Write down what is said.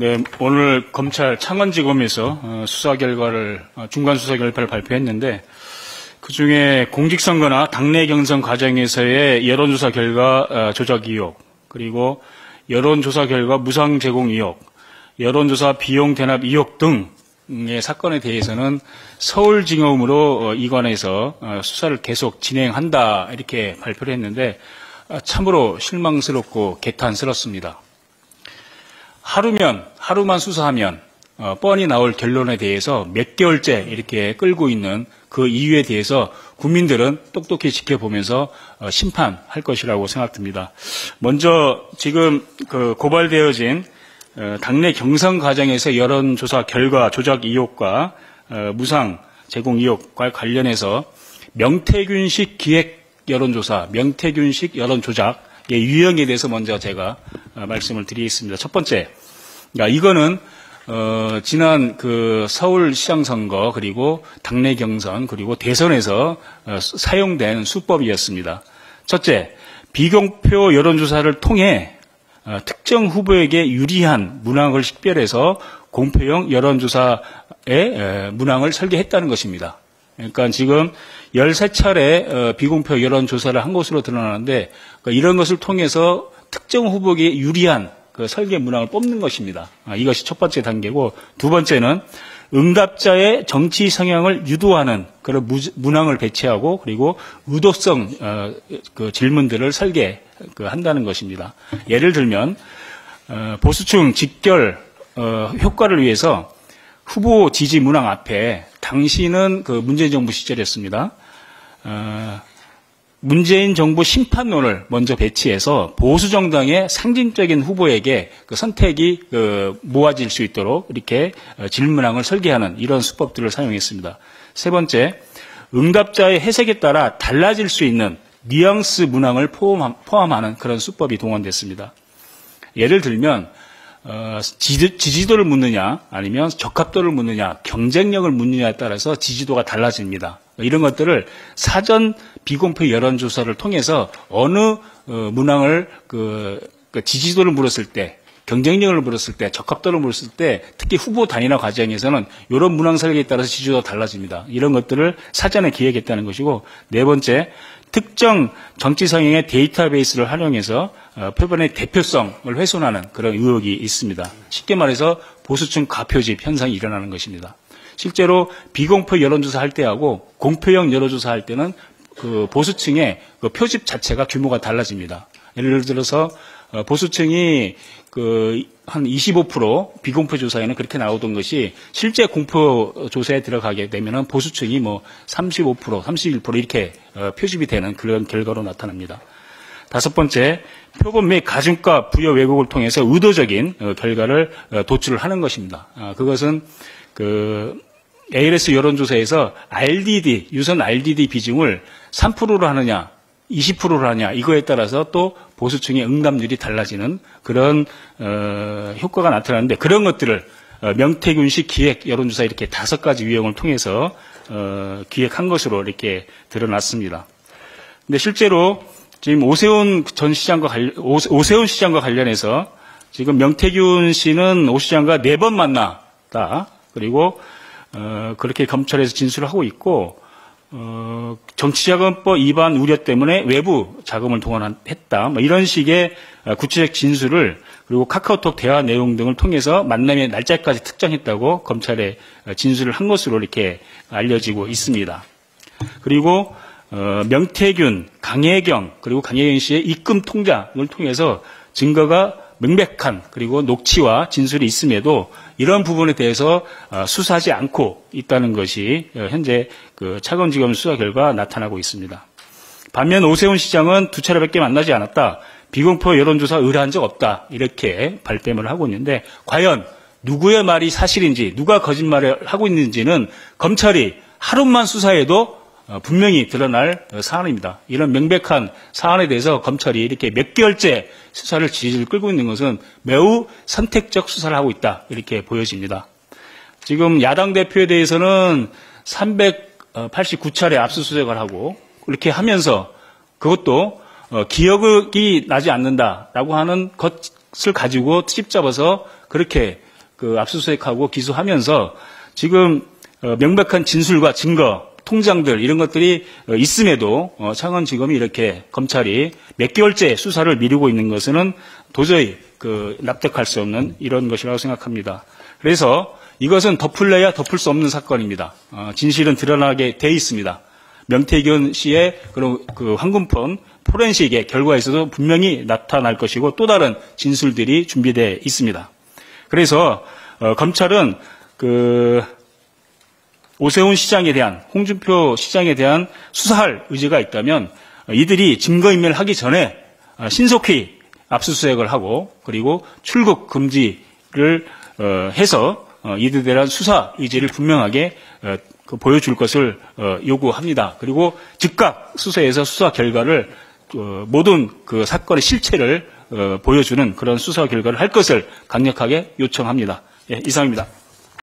네, 오늘 검찰 창원지검에서 수사 결과를 중간 수사 결과를 발표했는데 그중에 공직선거나 당내 경선 과정에서의 여론조사 결과 조작 의혹, 그리고 여론조사 결과 무상 제공 의혹, 여론조사 비용 대납 의혹 등의 사건에 대해서는 서울지검으로 이관해서 수사를 계속 진행한다 이렇게 발표를 했는데 참으로 실망스럽고 개탄스럽습니다. 하루만 수사하면 뻔히 나올 결론에 대해서 몇 개월째 이렇게 끌고 있는 그 이유에 대해서 국민들은 똑똑히 지켜보면서 심판할 것이라고 생각됩니다. 먼저 지금 고발되어진 당내 경선 과정에서 여론조사 결과 조작 의혹과 무상 제공 의혹과 관련해서 명태균식 기획 여론조사, 명태균식 여론조작 유형에 대해서 먼저 제가 말씀을 드리겠습니다. 첫 번째, 이거는 지난 서울시장 선거 그리고 당내 경선 그리고 대선에서 사용된 수법이었습니다. 첫째, 비공표 여론조사를 통해 특정 후보에게 유리한 문항을 식별해서 공표형 여론조사의 문항을 설계했다는 것입니다. 그러니까 지금 13차례 비공표 여론조사를 한 것으로 드러나는데 이런 것을 통해서 특정 후보에게 유리한 설계 문항을 뽑는 것입니다. 이것이 첫 번째 단계고, 두 번째는 응답자의 정치 성향을 유도하는 그런 문항을 배치하고 그리고 의도성 질문들을 설계한다는 것입니다. 예를 들면 보수층 직결 효과를 위해서 후보 지지 문항 앞에 당시는 문재인 정부 시절이었습니다. 문재인 정부 심판론을 먼저 배치해서 보수 정당의 상징적인 후보에게 선택이 모아질 수 있도록 이렇게 질문항을 설계하는 이런 수법들을 사용했습니다. 세 번째, 응답자의 해석에 따라 달라질 수 있는 뉘앙스 문항을 포함하는 그런 수법이 동원됐습니다. 예를 들면 지지도를 묻느냐 아니면 적합도를 묻느냐 경쟁력을 묻느냐에 따라서 지지도가 달라집니다. 이런 것들을 사전 비공표 여론조사를 통해서 어느 문항을 지지도를 물었을 때, 경쟁력을 물었을 때, 적합도를 물었을 때, 특히 후보 단일화 과정에서는 이런 문항 설계에 따라서 지지도가 달라집니다. 이런 것들을 사전에 기획했다는 것이고, 네 번째, 특정 정치 성향의 데이터베이스를 활용해서 표본의 대표성을 훼손하는 그런 의혹이 있습니다. 쉽게 말해서 보수층 과표집 현상이 일어나는 것입니다. 실제로 비공표 여론조사 할 때하고 공표형 여론조사 할 때는 보수층의 표집 자체가 규모가 달라집니다. 예를 들어서 보수층이 한 25% 비공표 조사에는 그렇게 나오던 것이 실제 공표 조사에 들어가게 되면은 보수층이 35%, 31% 이렇게 표집이 되는 그런 결과로 나타납니다. 다섯 번째, 표본 및 가중가 부여 왜곡을 통해서 의도적인 결과를 도출을 하는 것입니다. 그것은 ALS 여론조사에서 RDD, 유선 RDD 비중을 3%로 하느냐, 20%로 하느냐, 이거에 따라서 또 보수층의 응답률이 달라지는 그런 효과가 나타나는데, 그런 것들을 명태균식 기획 여론조사 이렇게 5가지 유형을 통해서 기획한 것으로 이렇게 드러났습니다. 근데 실제로 지금 오세훈 시장과 관련해서 지금 명태균 씨는 오 시장과 4번 만났다. 그리고 그렇게 검찰에서 진술을 하고 있고, 정치자금법 위반 우려 때문에 외부 자금을 동원했다. 이런 식의 구체적 진술을, 그리고 카카오톡 대화 내용 등을 통해서 만남의 날짜까지 특정했다고 검찰에 진술을 한 것으로 이렇게 알려지고 있습니다. 그리고 명태균, 강혜경, 그리고 강혜경 씨의 입금 통장을 통해서 증거가 명백한 그리고 녹취와 진술이 있음에도 이런 부분에 대해서 수사하지 않고 있다는 것이 현재 창원지검 수사 결과 나타나고 있습니다. 반면 오세훈 시장은 2차례밖에 만나지 않았다. 비공표 여론조사 의뢰한 적 없다. 이렇게 발뺌을 하고 있는데, 과연 누구의 말이 사실인지, 누가 거짓말을 하고 있는지는 검찰이 하루만 수사해도 분명히 드러날 사안입니다. 이런 명백한 사안에 대해서 검찰이 이렇게 몇 개월째 수사를 질질 끌고 있는 것은 매우 선택적 수사를 하고 있다, 이렇게 보여집니다. 지금 야당 대표에 대해서는 389차례 압수수색을 하고 이렇게 하면서 그것도 기억이 나지 않는다라고 하는 것을 가지고 트집 잡아서 그렇게 그 압수수색하고 기소하면서 지금 명백한 진술과 증거, 통장들 이런 것들이 있음에도 창원지검이 이렇게 검찰이 몇 개월째 수사를 미루고 있는 것은 도저히 납득할 수 없는 이런 것이라고 생각합니다. 그래서 이것은 덮을래야 덮을 수 없는 사건입니다. 진실은 드러나게 돼 있습니다. 명태균 씨의 그런 황금폰 포렌식의 결과에서도 분명히 나타날 것이고 또 다른 진술들이 준비되어 있습니다. 그래서 검찰은 오세훈 시장에 대한, 홍준표 시장에 대한 수사할 의지가 있다면 이들이 증거인멸을 하기 전에 신속히 압수수색을 하고 그리고 출국 금지를 해서 이들에 대한 수사 의지를 분명하게 보여줄 것을 요구합니다. 그리고 즉각 수사에서 수사 결과를 모든 그 사건의 실체를 보여주는 그런 수사 결과를 할 것을 강력하게 요청합니다. 예, 이상입니다.